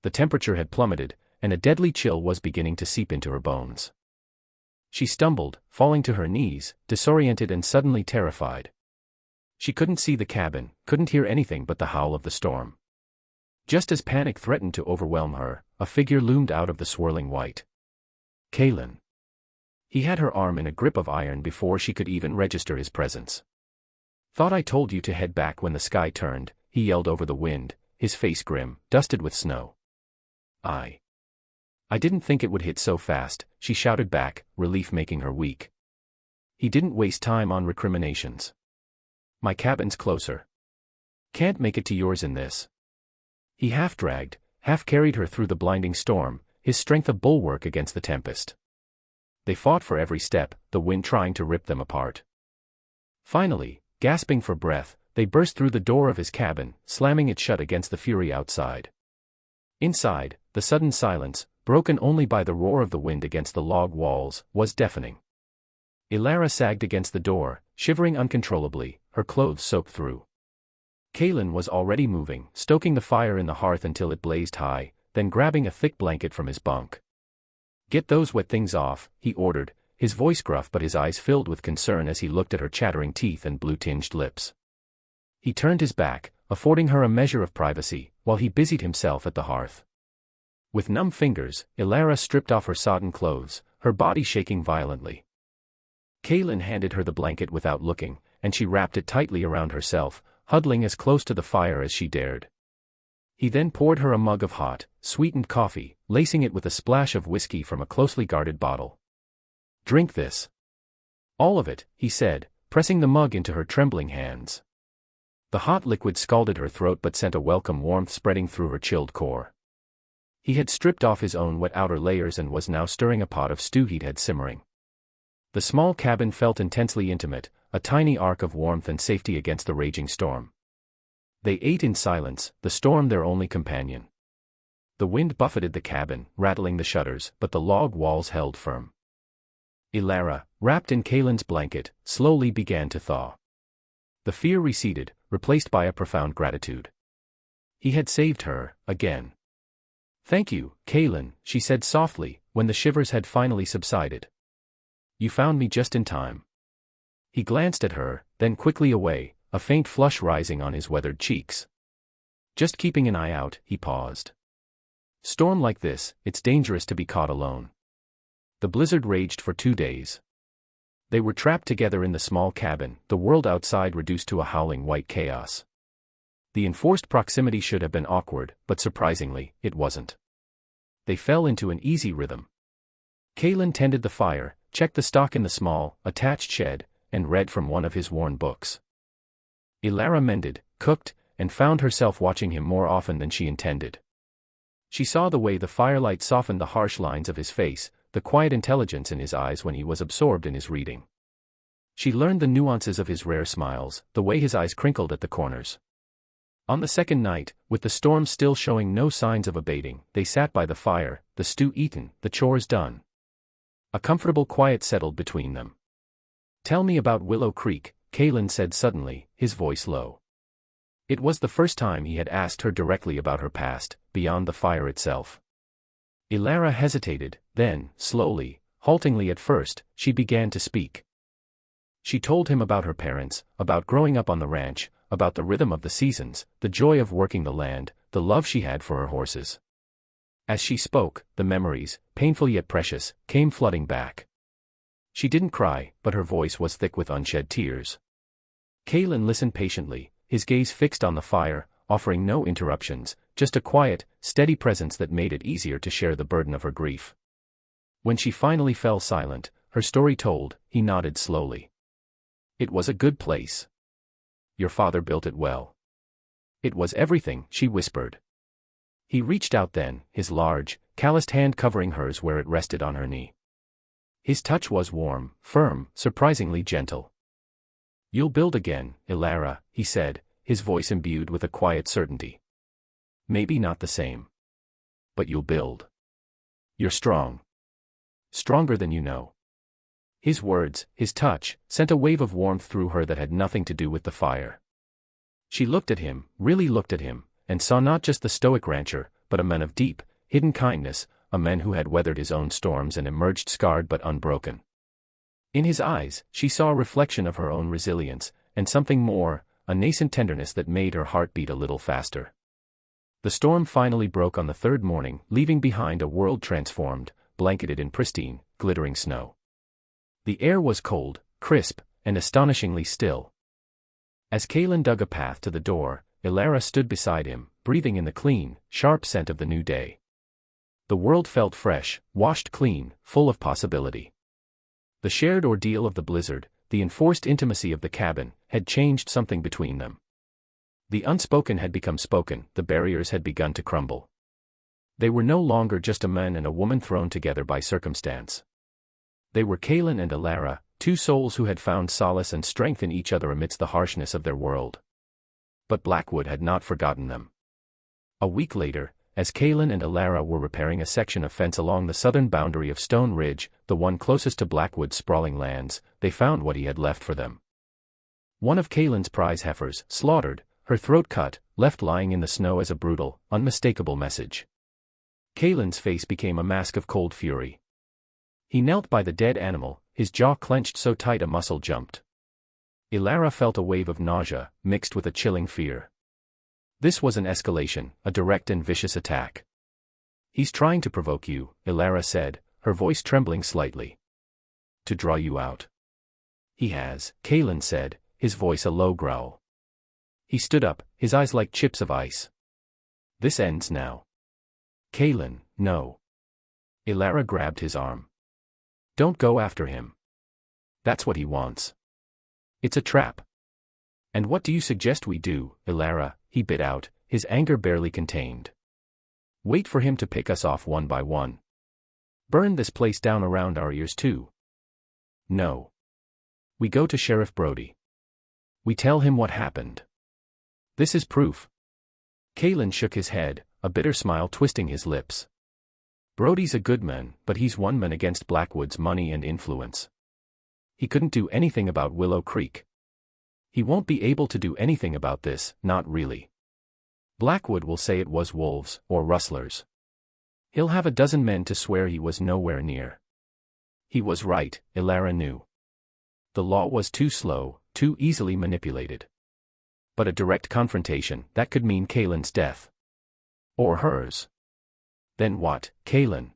The temperature had plummeted, and a deadly chill was beginning to seep into her bones. She stumbled, falling to her knees, disoriented and suddenly terrified. She couldn't see the cabin, couldn't hear anything but the howl of the storm. Just as panic threatened to overwhelm her, a figure loomed out of the swirling white. Kalen. He had her arm in a grip of iron before she could even register his presence. "Thought I told you to head back when the sky turned," he yelled over the wind, his face grim, dusted with snow. I didn't think it would hit so fast," she shouted back, relief making her weak. He didn't waste time on recriminations. "My cabin's closer. Can't make it to yours in this." He half-dragged, half-carried her through the blinding storm, his strength a bulwark against the tempest. They fought for every step, the wind trying to rip them apart. Finally, gasping for breath, they burst through the door of his cabin, slamming it shut against the fury outside. Inside, the sudden silence, broken only by the roar of the wind against the log walls, was deafening. Elara sagged against the door, shivering uncontrollably, her clothes soaked through. Kalen was already moving, stoking the fire in the hearth until it blazed high, then grabbing a thick blanket from his bunk. "Get those wet things off," he ordered, his voice gruff but his eyes filled with concern as he looked at her chattering teeth and blue-tinged lips. He turned his back, affording her a measure of privacy, while he busied himself at the hearth. With numb fingers, Ilara stripped off her sodden clothes, her body shaking violently. Kaelin handed her the blanket without looking, and she wrapped it tightly around herself, huddling as close to the fire as she dared. He then poured her a mug of hot, sweetened coffee, lacing it with a splash of whiskey from a closely guarded bottle. "Drink this." "All of it," he said, pressing the mug into her trembling hands. The hot liquid scalded her throat but sent a welcome warmth spreading through her chilled core. He had stripped off his own wet outer layers and was now stirring a pot of stew he'd had simmering. The small cabin felt intensely intimate, a tiny ark of warmth and safety against the raging storm. They ate in silence, the storm their only companion. The wind buffeted the cabin, rattling the shutters, but the log walls held firm. Ilara, wrapped in Kaelin's blanket, slowly began to thaw. The fear receded, replaced by a profound gratitude. He had saved her, again. "Thank you, Kaelin," she said softly, when the shivers had finally subsided. "You found me just in time." He glanced at her, then quickly away, a faint flush rising on his weathered cheeks. "Just keeping an eye out," he paused. "Storm like this, it's dangerous to be caught alone." The blizzard raged for 2 days. They were trapped together in the small cabin, the world outside reduced to a howling white chaos. The enforced proximity should have been awkward, but surprisingly, it wasn't. They fell into an easy rhythm. Kaelin tended the fire, checked the stock in the small, attached shed, and read from one of his worn books. Ilara mended, cooked, and found herself watching him more often than she intended. She saw the way the firelight softened the harsh lines of his face, the quiet intelligence in his eyes when he was absorbed in his reading. She learned the nuances of his rare smiles, the way his eyes crinkled at the corners. On the second night, with the storm still showing no signs of abating, they sat by the fire, the stew eaten, the chores done. A comfortable quiet settled between them. "Tell me about Willow Creek," Kaelin said suddenly, his voice low. It was the first time he had asked her directly about her past, beyond the fire itself. Ilara hesitated, then, slowly, haltingly at first, she began to speak. She told him about her parents, about growing up on the ranch, about the rhythm of the seasons, the joy of working the land, the love she had for her horses. As she spoke, the memories, painful yet precious, came flooding back. She didn't cry, but her voice was thick with unshed tears. Kaelin listened patiently, his gaze fixed on the fire, offering no interruptions, just a quiet, steady presence that made it easier to share the burden of her grief. When she finally fell silent, her story told, he nodded slowly. "It was a good place. Your father built it well." "It was everything," she whispered. He reached out then, his large, calloused hand covering hers where it rested on her knee. His touch was warm, firm, surprisingly gentle. "You'll build again, Ilara," he said, his voice imbued with a quiet certainty. "Maybe not the same. But you'll build. You're strong. Stronger than you know." His words, his touch, sent a wave of warmth through her that had nothing to do with the fire. She looked at him, really looked at him, and saw not just the stoic rancher, but a man of deep, hidden kindness, a man who had weathered his own storms and emerged scarred but unbroken. In his eyes, she saw a reflection of her own resilience, and something more, a nascent tenderness that made her heart beat a little faster. The storm finally broke on the third morning, leaving behind a world transformed, blanketed in pristine, glittering snow. The air was cold, crisp, and astonishingly still. As Kaelin dug a path to the door, Ilara stood beside him, breathing in the clean, sharp scent of the new day. The world felt fresh, washed clean, full of possibility. The shared ordeal of the blizzard, the enforced intimacy of the cabin, had changed something between them. The unspoken had become spoken, the barriers had begun to crumble. They were no longer just a man and a woman thrown together by circumstance. They were Kaelin and Ilara, two souls who had found solace and strength in each other amidst the harshness of their world. But Blackwood had not forgotten them. A week later, as Kaelin and Ilara were repairing a section of fence along the southern boundary of Stone Ridge, the one closest to Blackwood's sprawling lands, they found what he had left for them. One of Kaelin's prize heifers, slaughtered, her throat cut, left lying in the snow as a brutal, unmistakable message. Kaelin's face became a mask of cold fury. He knelt by the dead animal, his jaw clenched so tight a muscle jumped. Ilara felt a wave of nausea, mixed with a chilling fear. This was an escalation, a direct and vicious attack. "He's trying to provoke you," Ilara said, her voice trembling slightly. "To draw you out." "He has," Kalen said, his voice a low growl. He stood up, his eyes like chips of ice. "This ends now." "Kalen, no." Ilara grabbed his arm. "Don't go after him. That's what he wants. It's a trap." "And what do you suggest we do, Ilara?" he bit out, his anger barely contained. "Wait for him to pick us off one by one? Burn this place down around our ears too?" "No. We go to Sheriff Brody. We tell him what happened. This is proof." Kalen shook his head, a bitter smile twisting his lips. "Brody's a good man, but he's one man against Blackwood's money and influence. He couldn't do anything about Willow Creek. He won't be able to do anything about this, not really. Blackwood will say it was wolves, or rustlers. He'll have a dozen men to swear he was nowhere near." He was right, Ilara knew. The law was too slow, too easily manipulated. But a direct confrontation, that could mean Kalen's death. Or hers. "Then what, Kalen?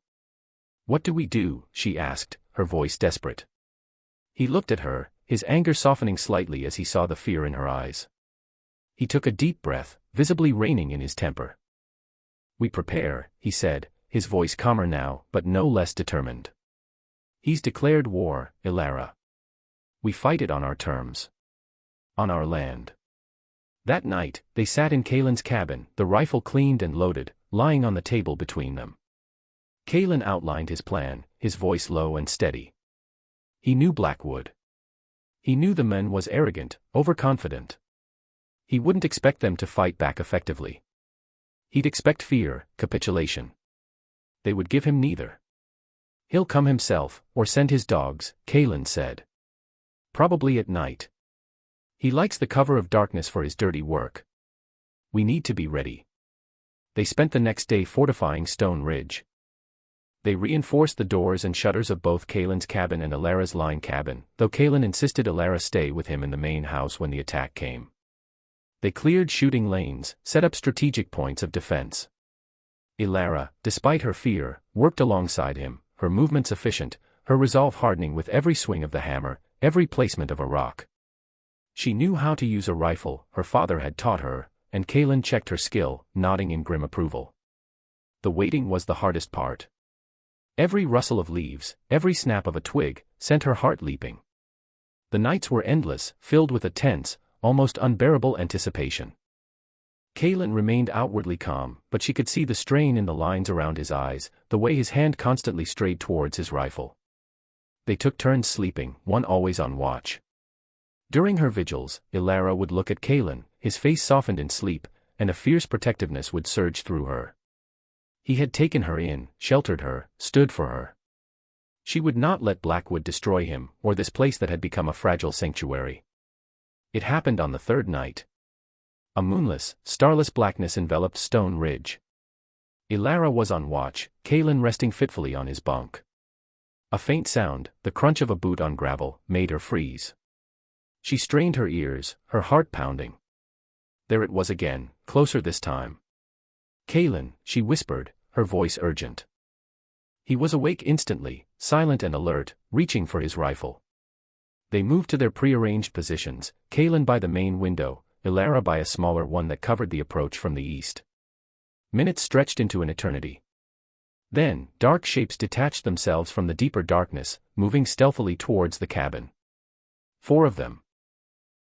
What do we do?" she asked, her voice desperate. He looked at her, his anger softening slightly as he saw the fear in her eyes. He took a deep breath, visibly reining in his temper. "We prepare," he said, his voice calmer now, but no less determined. "He's declared war, Ilara. We fight it on our terms. On our land." That night, they sat in Kalen's cabin, the rifle cleaned and loaded, lying on the table between them. Kalen outlined his plan, his voice low and steady. He knew Blackwood. He knew the man was arrogant, overconfident. He wouldn't expect them to fight back effectively. He'd expect fear, capitulation. They would give him neither. "He'll come himself, or send his dogs," Kalen said. "Probably at night. He likes the cover of darkness for his dirty work. We need to be ready." They spent the next day fortifying Stone Ridge. They reinforced the doors and shutters of both Kalen's cabin and Ilara's line cabin, though Kalen insisted Ilara stay with him in the main house when the attack came. They cleared shooting lanes, set up strategic points of defense. Ilara, despite her fear, worked alongside him, her movements efficient, her resolve hardening with every swing of the hammer, every placement of a rock. She knew how to use a rifle, her father had taught her, and Kalen checked her skill, nodding in grim approval. The waiting was the hardest part. Every rustle of leaves, every snap of a twig, sent her heart leaping. The nights were endless, filled with a tense, almost unbearable anticipation. Kalen remained outwardly calm, but she could see the strain in the lines around his eyes, the way his hand constantly strayed towards his rifle. They took turns sleeping, one always on watch. During her vigils, Ilara would look at Kalen, his face softened in sleep, and a fierce protectiveness would surge through her. He had taken her in, sheltered her, stood for her. She would not let Blackwood destroy him, or this place that had become a fragile sanctuary. It happened on the third night. A moonless, starless blackness enveloped Stone Ridge. Ilara was on watch, Kalen resting fitfully on his bunk. A faint sound, the crunch of a boot on gravel, made her freeze. She strained her ears, her heart pounding. There it was again, closer this time. "Kalen," she whispered, her voice urgent. He was awake instantly, silent and alert, reaching for his rifle. They moved to their prearranged positions, Kalen by the main window, Ilara by a smaller one that covered the approach from the east. Minutes stretched into an eternity. Then, dark shapes detached themselves from the deeper darkness, moving stealthily towards the cabin. 4 of them.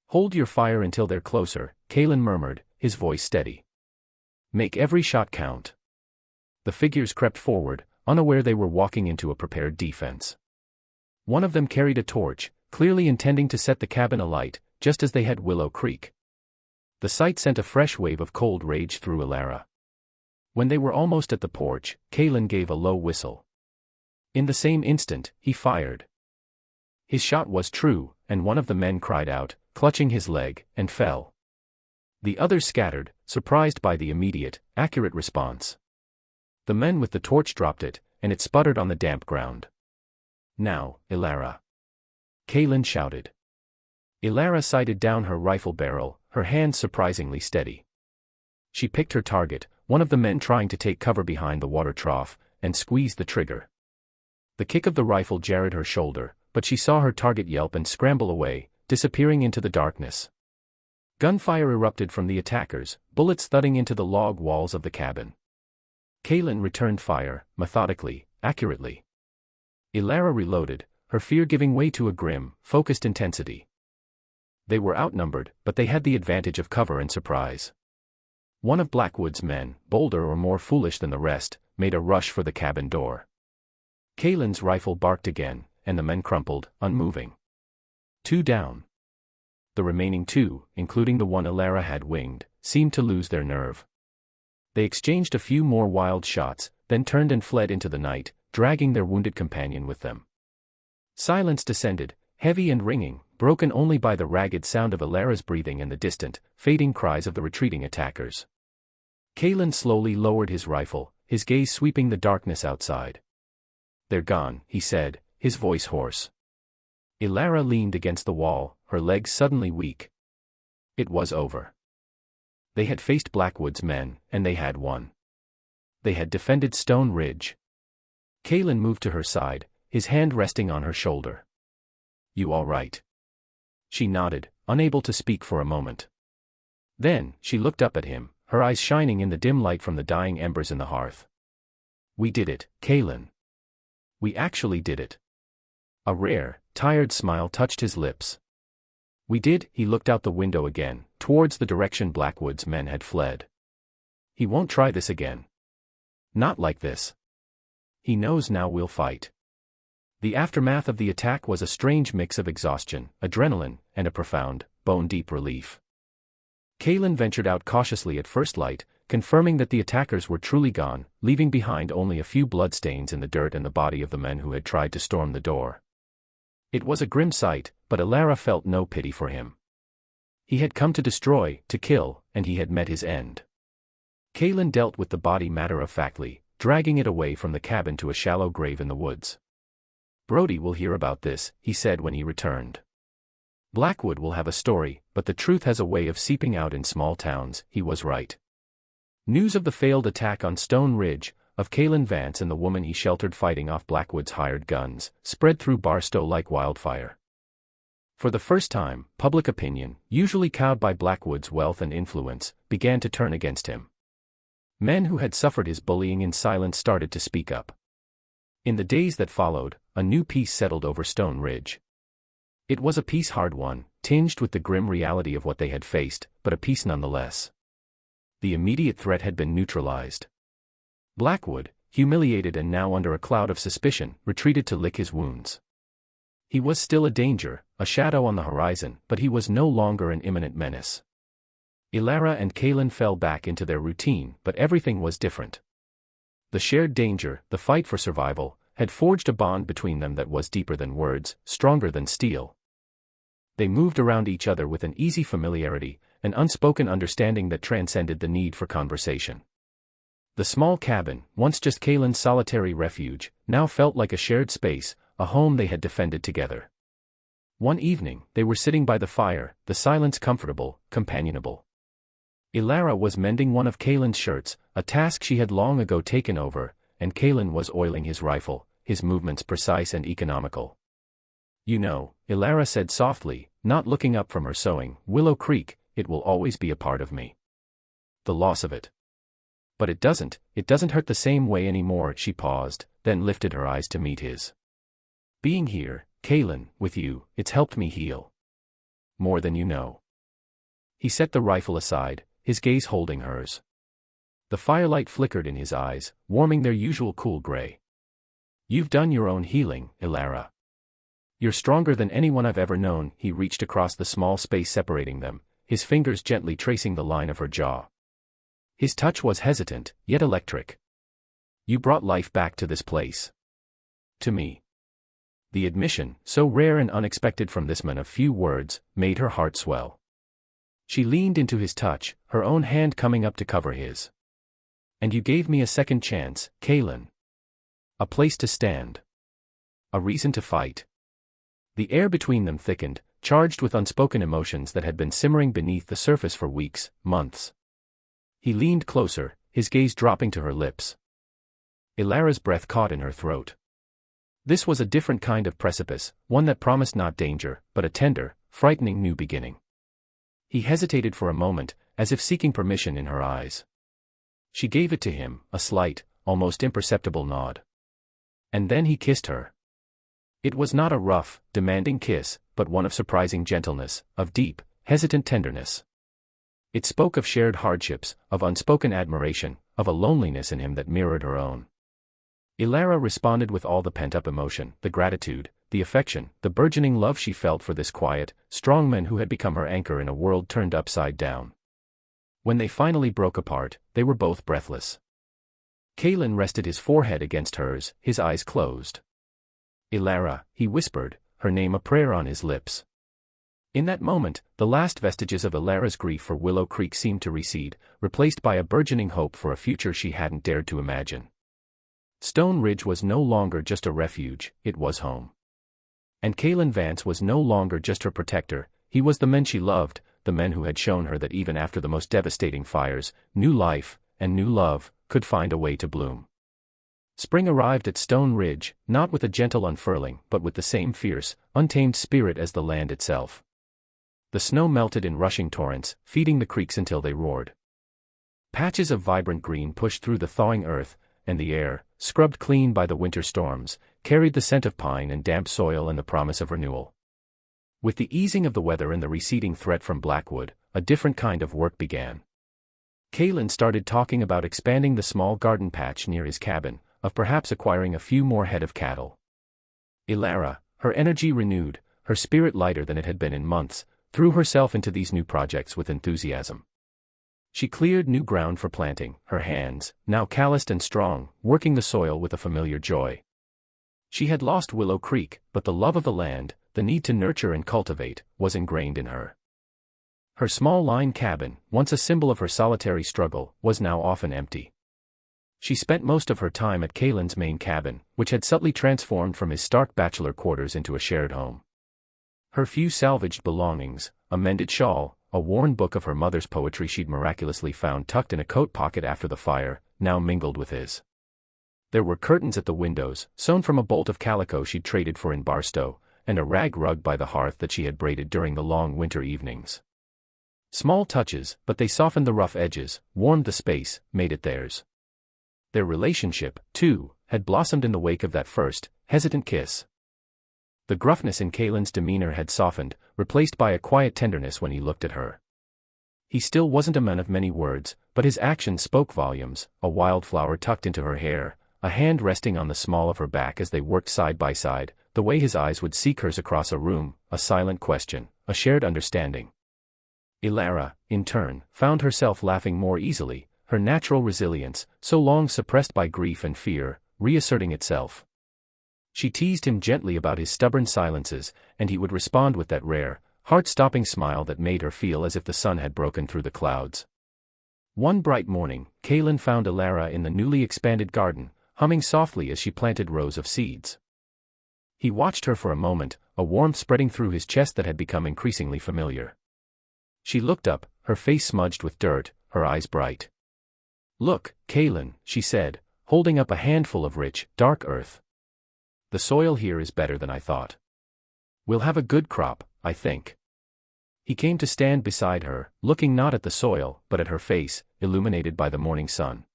"Hold your fire until they're closer," Kalen murmured, his voice steady. "Make every shot count." The figures crept forward, unaware they were walking into a prepared defense. One of them carried a torch, clearly intending to set the cabin alight, just as they had Willow Creek. The sight sent a fresh wave of cold rage through Ilara. When they were almost at the porch, Kalen gave a low whistle. In the same instant, he fired. His shot was true, and one of the men cried out, clutching his leg, and fell. The others scattered, surprised by the immediate, accurate response. The men with the torch dropped it, and it sputtered on the damp ground. "Now, Ilara. Kaylin shouted. Elara sighted down her rifle barrel, her hands surprisingly steady. She picked her target, one of the men trying to take cover behind the water trough, and squeezed the trigger. The kick of the rifle jarred her shoulder, but she saw her target yelp and scramble away, disappearing into the darkness. Gunfire erupted from the attackers, bullets thudding into the log walls of the cabin. Kaylin returned fire, methodically, accurately. Elara reloaded, her fear giving way to a grim, focused intensity. They were outnumbered, but they had the advantage of cover and surprise. One of Blackwood's men, bolder or more foolish than the rest, made a rush for the cabin door. Kaylin's rifle barked again, and the men crumpled, unmoving. 2 down. The remaining 2, including the one Elara had winged, seemed to lose their nerve. They exchanged a few more wild shots, then turned and fled into the night, dragging their wounded companion with them. Silence descended, heavy and ringing, broken only by the ragged sound of Elara's breathing and the distant, fading cries of the retreating attackers. Kaylin slowly lowered his rifle, his gaze sweeping the darkness outside. "They're gone," he said, his voice hoarse. Elara leaned against the wall, her legs suddenly weak. It was over. They had faced Blackwood's men, and they had won. They had defended Stone Ridge. Kaylin moved to her side, his hand resting on her shoulder. "You all right?" She nodded, unable to speak for a moment. Then, she looked up at him, her eyes shining in the dim light from the dying embers in the hearth. "We did it, Kaylin. We actually did it." A rare, tired smile touched his lips. "We did." He looked out the window again, towards the direction Blackwood's men had fled. "He won't try this again. Not like this. He knows now we'll fight." The aftermath of the attack was a strange mix of exhaustion, adrenaline, and a profound, bone-deep relief. Kaylin ventured out cautiously at first light, confirming that the attackers were truly gone, leaving behind only a few bloodstains in the dirt and the body of the men who had tried to storm the door. It was a grim sight, but Elara felt no pity for him. He had come to destroy, to kill, and he had met his end. Kaylin dealt with the body matter-of-factly, dragging it away from the cabin to a shallow grave in the woods. "Brody will hear about this," he said when he returned. "Blackwood will have a story, but the truth has a way of seeping out in small towns." He was right. News of the failed attack on Stone Ridge, of Kaylin Vance and the woman he sheltered fighting off Blackwood's hired guns, spread through Barstow like wildfire. For the first time, public opinion, usually cowed by Blackwood's wealth and influence, began to turn against him. Men who had suffered his bullying in silence started to speak up. In the days that followed, a new peace settled over Stone Ridge. It was a peace hard-won, tinged with the grim reality of what they had faced, but a peace nonetheless. The immediate threat had been neutralized. Blackwood, humiliated and now under a cloud of suspicion, retreated to lick his wounds. He was still a danger, a shadow on the horizon, but he was no longer an imminent menace. Elara and Kaylin fell back into their routine, but everything was different. The shared danger, the fight for survival, had forged a bond between them that was deeper than words, stronger than steel. They moved around each other with an easy familiarity, an unspoken understanding that transcended the need for conversation. The small cabin, once just Kaylin's solitary refuge, now felt like a shared space, a home they had defended together. One evening, they were sitting by the fire, the silence comfortable, companionable. Elara was mending one of Kaylin's shirts, a task she had long ago taken over, and Kaylin was oiling his rifle, his movements precise and economical. "You know," Elara said softly, not looking up from her sewing, "Willow Creek, it will always be a part of me. The loss of it. But it doesn't hurt the same way anymore." She paused, then lifted her eyes to meet his. "Being here, Kaylin, with you, it's helped me heal. More than you know." He set the rifle aside, his gaze holding hers. The firelight flickered in his eyes, warming their usual cool gray. "You've done your own healing, Elara. You're stronger than anyone I've ever known." He reached across the small space separating them, his fingers gently tracing the line of her jaw. His touch was hesitant, yet electric. "You brought life back to this place. To me." The admission, so rare and unexpected from this man of few words, made her heart swell. She leaned into his touch, her own hand coming up to cover his. "And you gave me a second chance, Kaylin. A place to stand. A reason to fight." The air between them thickened, charged with unspoken emotions that had been simmering beneath the surface for weeks, months. He leaned closer, his gaze dropping to her lips. Ilara's breath caught in her throat. This was a different kind of precipice, one that promised not danger, but a tender, frightening new beginning. He hesitated for a moment, as if seeking permission in her eyes. She gave it to him, a slight, almost imperceptible nod. And then he kissed her. It was not a rough, demanding kiss, but one of surprising gentleness, of deep, hesitant tenderness. It spoke of shared hardships, of unspoken admiration, of a loneliness in him that mirrored her own. Ilara responded with all the pent-up emotion, the gratitude, the affection, the burgeoning love she felt for this quiet, strong man who had become her anchor in a world turned upside down. When they finally broke apart, they were both breathless. Kalen rested his forehead against hers, his eyes closed. "Ilara," he whispered, her name a prayer on his lips. In that moment, the last vestiges of Ilara's grief for Willow Creek seemed to recede, replaced by a burgeoning hope for a future she hadn't dared to imagine. Stone Ridge was no longer just a refuge, it was home. And Kalen Vance was no longer just her protector, he was the man she loved, the man who had shown her that even after the most devastating fires, new life, and new love, could find a way to bloom. Spring arrived at Stone Ridge, not with a gentle unfurling, but with the same fierce, untamed spirit as the land itself. The snow melted in rushing torrents, feeding the creeks until they roared. Patches of vibrant green pushed through the thawing earth, and the air, scrubbed clean by the winter storms, carried the scent of pine and damp soil and the promise of renewal. With the easing of the weather and the receding threat from Blackwood, a different kind of work began. Kalen started talking about expanding the small garden patch near his cabin, of perhaps acquiring a few more head of cattle. Ilara, her energy renewed, her spirit lighter than it had been in months, threw herself into these new projects with enthusiasm. She cleared new ground for planting, her hands, now calloused and strong, working the soil with a familiar joy. She had lost Willow Creek, but the love of the land, the need to nurture and cultivate, was ingrained in her. Her small line cabin, once a symbol of her solitary struggle, was now often empty. She spent most of her time at Kalen's main cabin, which had subtly transformed from his stark bachelor quarters into a shared home. Her few salvaged belongings, a mended shawl, a worn book of her mother's poetry she'd miraculously found tucked in a coat pocket after the fire, now mingled with his. There were curtains at the windows, sewn from a bolt of calico she'd traded for in Barstow, and a rag rug by the hearth that she had braided during the long winter evenings. Small touches, but they softened the rough edges, warmed the space, made it theirs. Their relationship, too, had blossomed in the wake of that first, hesitant kiss. The gruffness in Kalen's demeanor had softened, replaced by a quiet tenderness when he looked at her. He still wasn't a man of many words, but his actions spoke volumes, a wildflower tucked into her hair, a hand resting on the small of her back as they worked side by side, the way his eyes would seek hers across a room, a silent question, a shared understanding. Ilara, in turn, found herself laughing more easily, her natural resilience, so long suppressed by grief and fear, reasserting itself. She teased him gently about his stubborn silences, and he would respond with that rare, heart-stopping smile that made her feel as if the sun had broken through the clouds. One bright morning, Kalen found Ilara in the newly expanded garden, humming softly as she planted rows of seeds. He watched her for a moment, a warmth spreading through his chest that had become increasingly familiar. She looked up, her face smudged with dirt, her eyes bright. "Look, Kalen," she said, holding up a handful of rich, dark earth. "The soil here is better than I thought. We'll have a good crop, I think." He came to stand beside her, looking not at the soil, but at her face, illuminated by the morning sun.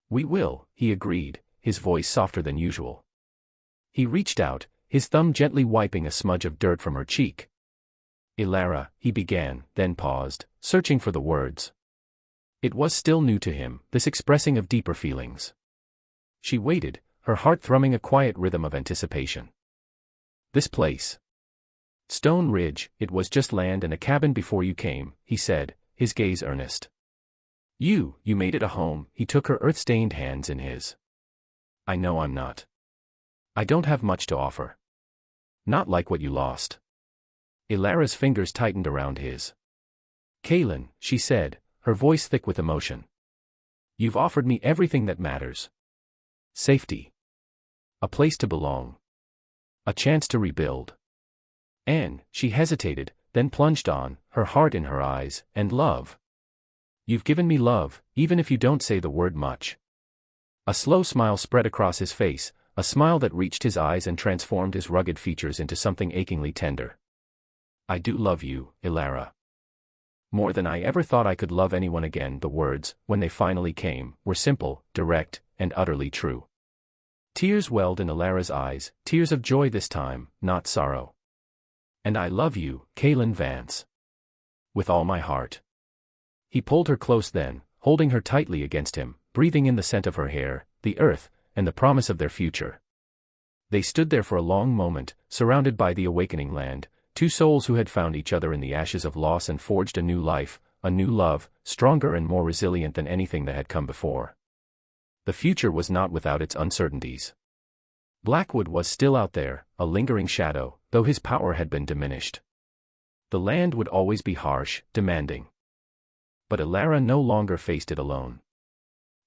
"We will," he agreed, his voice softer than usual. He reached out, his thumb gently wiping a smudge of dirt from her cheek. "Ilara," he began, then paused, searching for the words. It was still new to him, this expressing of deeper feelings. She waited, her heart thrumming a quiet rhythm of anticipation. "This place. Stone Ridge, it was just land and a cabin before you came," he said, his gaze earnest. You made it a home," he took her earth-stained hands in his. "I know I'm not. I don't have much to offer. Not like what you lost." Ilara's fingers tightened around his. "Kalen," she said, her voice thick with emotion. "You've offered me everything that matters. Safety. A place to belong. A chance to rebuild. Anne, she hesitated, then plunged on, her heart in her eyes, and love. You've given me love, even if you don't say the word much. A slow smile spread across his face, a smile that reached his eyes and transformed his rugged features into something achingly tender. I do love you, Elara. More than I ever thought I could love anyone again. The words, when they finally came, were simple, direct, and utterly true. Tears welled in Elara's eyes, tears of joy this time, not sorrow. And I love you, Kaelin Vance. With all my heart. He pulled her close then, holding her tightly against him, breathing in the scent of her hair, the earth, and the promise of their future. They stood there for a long moment, surrounded by the awakening land, two souls who had found each other in the ashes of loss and forged a new life, a new love, stronger and more resilient than anything that had come before. The future was not without its uncertainties. Blackwood was still out there, a lingering shadow, though his power had been diminished. The land would always be harsh, demanding. But Elara no longer faced it alone.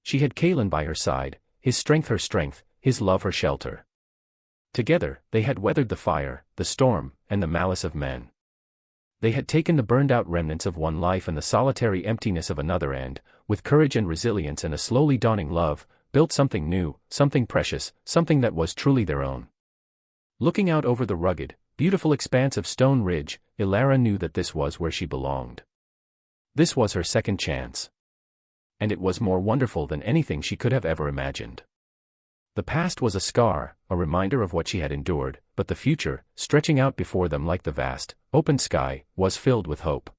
She had Kaelin by her side, his strength her strength, his love her shelter. Together, they had weathered the fire, the storm, and the malice of men. They had taken the burned-out remnants of one life and the solitary emptiness of another and, with courage and resilience and a slowly dawning love, built something new, something precious, something that was truly their own. Looking out over the rugged, beautiful expanse of Stone Ridge, Elara knew that this was where she belonged. This was her second chance. And it was more wonderful than anything she could have ever imagined. The past was a scar, a reminder of what she had endured, but the future, stretching out before them like the vast, open sky, was filled with hope.